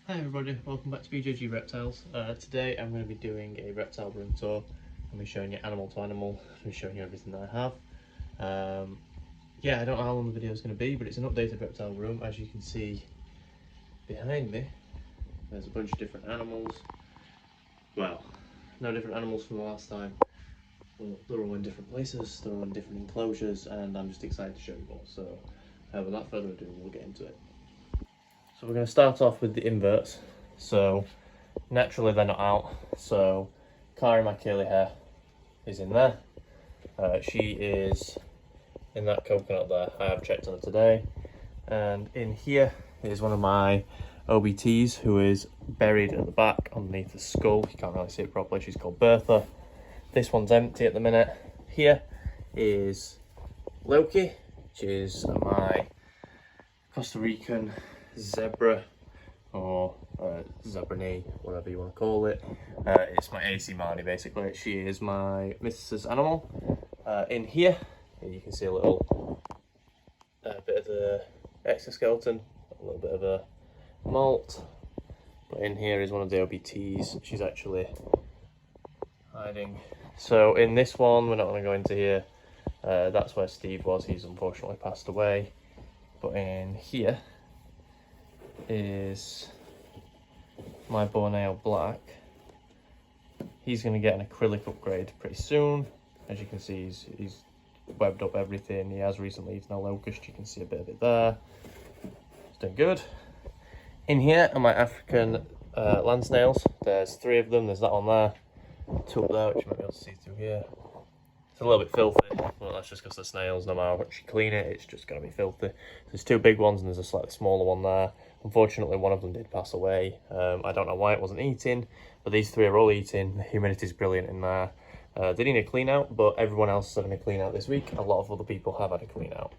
Hi everybody, welcome back to BJG Reptiles. Today I'm going to be doing a reptile room tour. I'll be showing you animal to animal, I'll be showing you everything that I have. Yeah, I don't know how long the video is going to be, but it's an updated reptile room. As you can see behind me, there's a bunch of different animals. Well, no different animals from the last time. Well, they're all in different places, they're all in different enclosures, and I'm just excited to show you all. So without further ado, we'll get into it. So we're going to start off with the inverts. So naturally they're not out, so Kari, my curly hair, is in there. She is in that coconut there. I have checked on her today. And in here is one of my OBTs who is buried at the back underneath the skull. You can't really see it properly. She's called Bertha. This one's empty at the minute. Here is Loki, which is my Costa Rican zebra, or zebra knee, whatever you want to call it. It's my AC Marnie basically. She is my missus's animal. In here you can see a little bit of the exoskeleton, a little bit of a molt. But in here is one of the OBTs. She's actually hiding. So in this one, we're not going to go into here. That's where Steve was. He's unfortunately passed away. But in here is my Borneo Black. He's going to get an acrylic upgrade pretty soon. As you can see, he's webbed up everything. He has recently eaten a locust. You can see a bit of it there. He's doing good. In here are my African land snails. There's 3 of them. There's that one there, 2 up there, which you might be able to see through here. It's a little bit filthy, well that's just because the snails, no matter what you clean it, it's just going to be filthy. There's 2 big ones and there's a slightly smaller one there. Unfortunately, one of them did pass away. I don't know why it wasn't eating, but these 3 are all eating. The humidity's brilliant in there. They need a clean out, but everyone else is having a clean out this week. A lot of other people have had a clean out.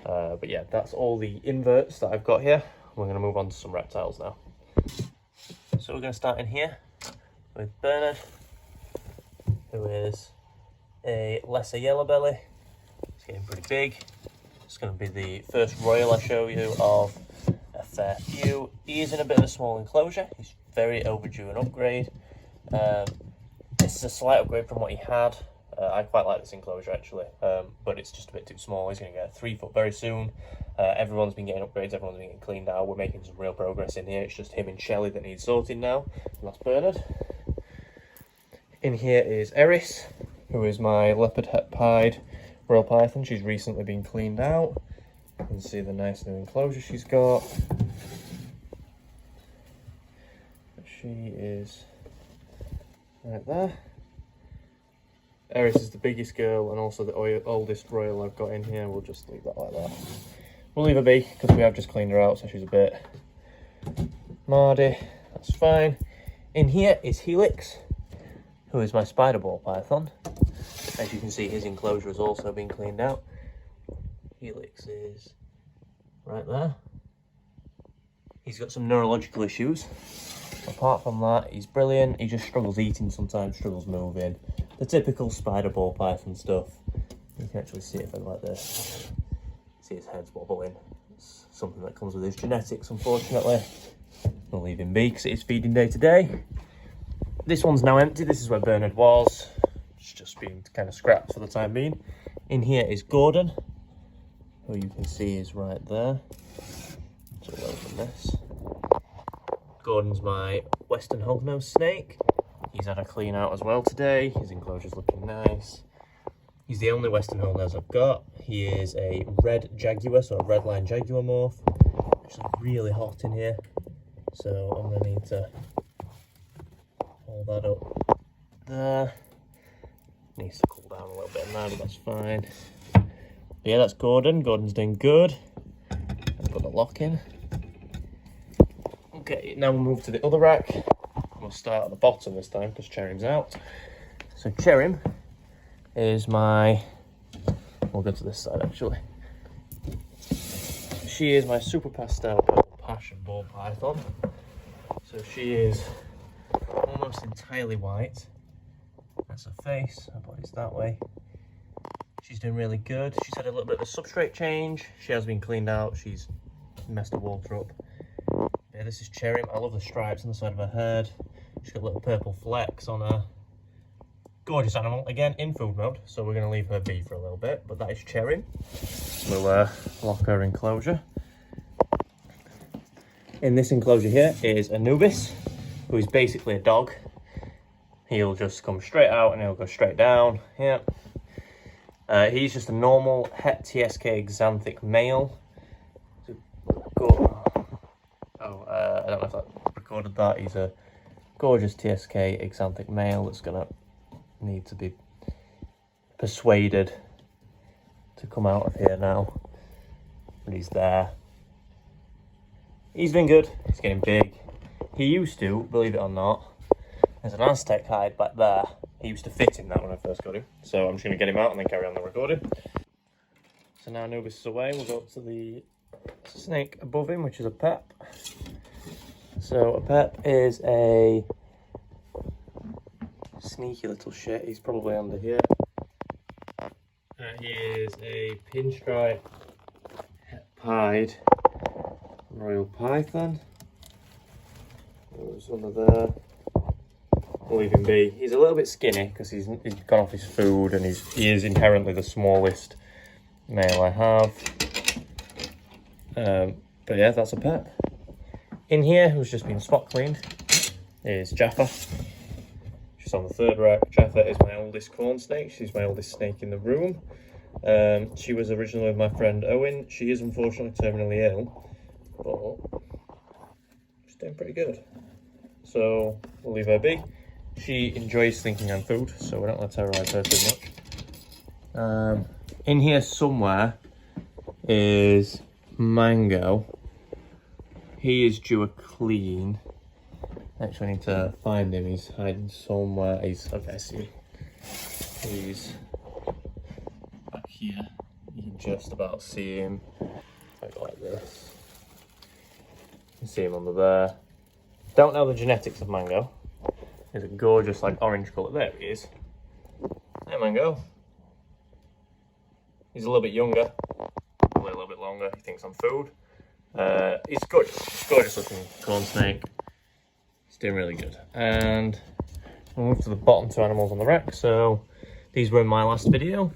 But yeah, that's all the inverts that I've got here. We're going to move on to some reptiles now. So we're going to start in here with Bernard, who is a lesser yellow belly. It's getting pretty big. It's going to be the first royal I show you of a fair few. He is in a bit of a small enclosure. He's very overdue an upgrade. This is a slight upgrade from what he had. I quite like this enclosure actually, but it's just a bit too small. He's going to get 3 foot very soon. Everyone's been getting upgrades, everyone's been getting cleaned out. We're making some real progress in here. It's just him and Shelley that need sorting now, and that's Bernard. In here is Eris, who is my leopard pied royal python. She's recently been cleaned out. You can see the nice new enclosure she's got. She is right there. Eris is the biggest girl and also the oldest royal I've got in here. We'll just leave that like that. We'll leave her be because we have just cleaned her out, so she's a bit mardy. That's fine. In here is Helix, who is my spider ball python. As you can see, his enclosure has also been cleaned out. Helix is right there. He's got some neurological issues. Apart from that, he's brilliant. He just struggles eating sometimes, struggles moving. The typical spider ball python stuff. You can actually see it if I like this. See his head's wobbling. It's something that comes with his genetics, unfortunately. We'll leave him be because it is feeding day to day. This one's now empty. This is where Bernard was. It's just being kind of scrapped for the time being. In here is Gordon, who you can see is right there. So we'll open this. Gordon's my western hognose snake. He's had a clean out as well today. His enclosure's looking nice. He's the only western hognose I've got. He is a red jaguar, so a red line jaguar morph. It's really hot in here, so I'm going to need to hold that up there. Needs to cool down a little bit now, but that's fine. But yeah, that's Gordon. Gordon's doing good. I've got the lock in. Okay, now we'll move to the other rack. We'll start at the bottom this time because Cherim's out. So Cherim is my, we'll go to this side actually. She is my super pastel purple passion ball python. So she is almost entirely white. That's her face, her body's that way. She's doing really good. She's had a little bit of a substrate change. She has been cleaned out. She's messed the water up. Bit of this is Cherry. I love the stripes on the side of her head. She's got little purple flecks on her. Gorgeous animal, again in food mode, so we're going to leave her be for a little bit, but that is Cherry. We'll lock her enclosure. In this enclosure here is Anubis, who is basically a dog. He'll just come straight out and he'll go straight down. Yeah. He's just a normal het TSK xanthic male. I don't know if that recorded that. He's a gorgeous TSK xanthic male that's gonna need to be persuaded to come out of here now. But he's there. He's been good. He's getting big. He used to, believe it or not, there's an Aztec hide back there. He used to fit in that when I first got him. So I'm just going to get him out and then carry on the recording. So now Anubis is away. We'll go up to the snake above him, which is a Pep. So a Pep is a sneaky little shit. He's probably under here. He is a pinstripe pied royal python. There's under there. We'll leave him be. He's a little bit skinny because he's gone off his food, and he is inherently the smallest male I have. But yeah, that's a Pep. In here, who's just been spot cleaned, is Jaffa. She's on the third rack. Jaffa is my oldest corn snake. She's my oldest snake in the room. She was originally with my friend Owen. She is unfortunately terminally ill, but she's doing pretty good. So we'll leave her be. She enjoys thinking on food, so we don't want to terrorise her too much. In here somewhere is Mango. He is due a clean. Actually, I need to find him. He's hiding somewhere. Okay, I see him. He's back here. You can just about see him. If I go like this, you can see him under there. Don't know the genetics of Mango. He's a gorgeous, like, orange colour. There he is. Hey, Mango. He's a little bit younger, probably a little bit longer. He thinks I'm food. He's gorgeous looking corn snake. He's doing really good. And we'll move to the bottom two animals on the rack. So these were in my last video.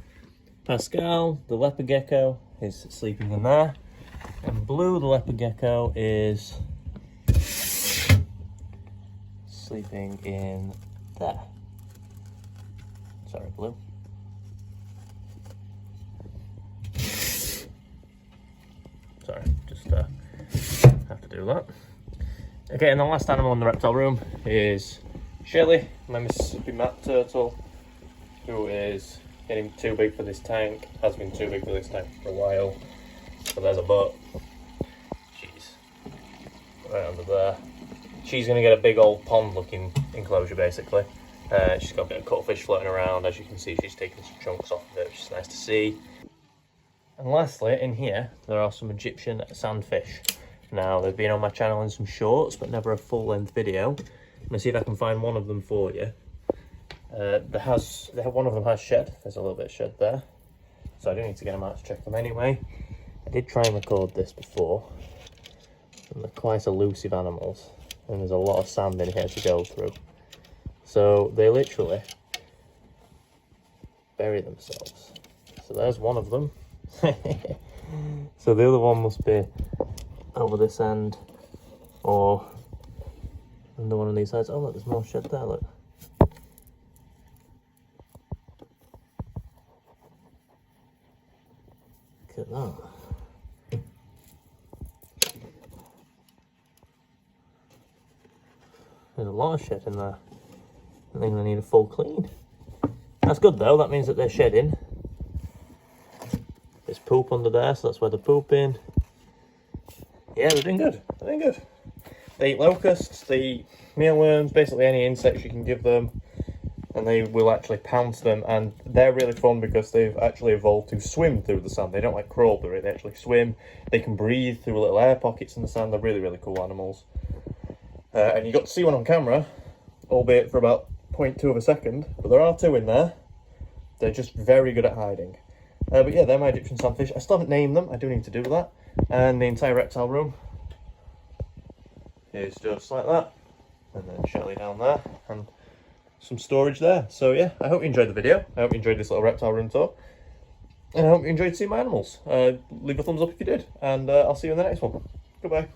Pascal, the leopard gecko, is sleeping in there. And Blue, the leopard gecko, is sleeping in there. Sorry, Blue. Sorry, just have to do that. Okay, and the last animal in the reptile room is Shelly, my Mississippi Map turtle, who is getting too big for this tank. Has been too big for this tank for a while. So there's a butt. She's right under there. She's going to get a big old pond looking enclosure basically. She's got a bit of cuttlefish floating around. As you can see, she's taking some chunks off of it, which is nice to see. And lastly, in here, there are some Egyptian sandfish. Now, they've been on my channel in some shorts, but never a full-length video. I'm going to see if I can find one of them for you. One of them has shed. There's a little bit of shed there. So I do need to get them out to check them anyway. I did try and record this before. And they're quite elusive animals. And there's a lot of sand in here to go through. So they literally bury themselves. So there's one of them. So the other one must be over this end or under one of these sides. Oh look, there's more shed there, look. Look at that. There's a lot of shed in there. I think they need a full clean. That's good though, that means that they're shedding. There's poop under there, so that's where they're pooping. Yeah, they're doing good. They're doing good. They eat locusts, they eat mealworms, basically any insects you can give them, and they will actually pounce them. And they're really fun because they've actually evolved to swim through the sand. They don't like crawl through it, they actually swim. They can breathe through little air pockets in the sand. They're really, really cool animals. And you got to see one on camera, albeit for about 0.2 of a second, but there are two in there. They're just very good at hiding. But yeah, they're my Egyptian sandfish. I still haven't named them, I do need to do that. And the entire reptile room is just like that, and then Shelly down there, and some storage there. So yeah, I hope you enjoyed the video. I hope you enjoyed this little reptile room tour, and I hope you enjoyed seeing my animals. Leave a thumbs up if you did, and I'll see you in the next one. Goodbye.